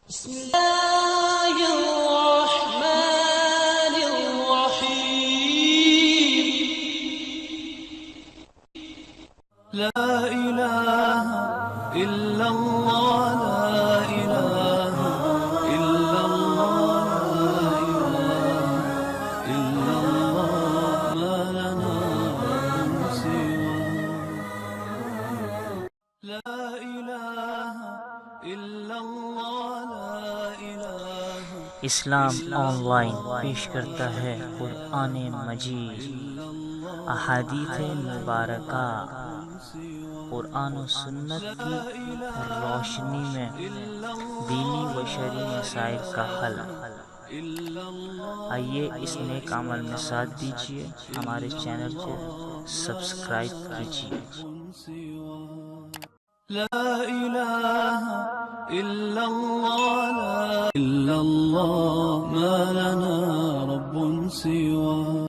بسم الله الرحمن الرحيم. لا إله إلا الله لا إله إلا الله لا إله إلا الله ما لنا من سواه لا إله إلا الله لا إله اسلام آن لائن پیش کرتا ہے قرآن مجید، احادیث مبارکہ، قرآن و سنت کی روشنی میں دینی و شرعی مسائل کا حل۔ آئیے اس نیک عمل میں ساتھ دیجیے، ہمارے چینل کو سبسکرائب کیجیے۔ لا إله إلا الله لا إلا الله ما لنا رب سواه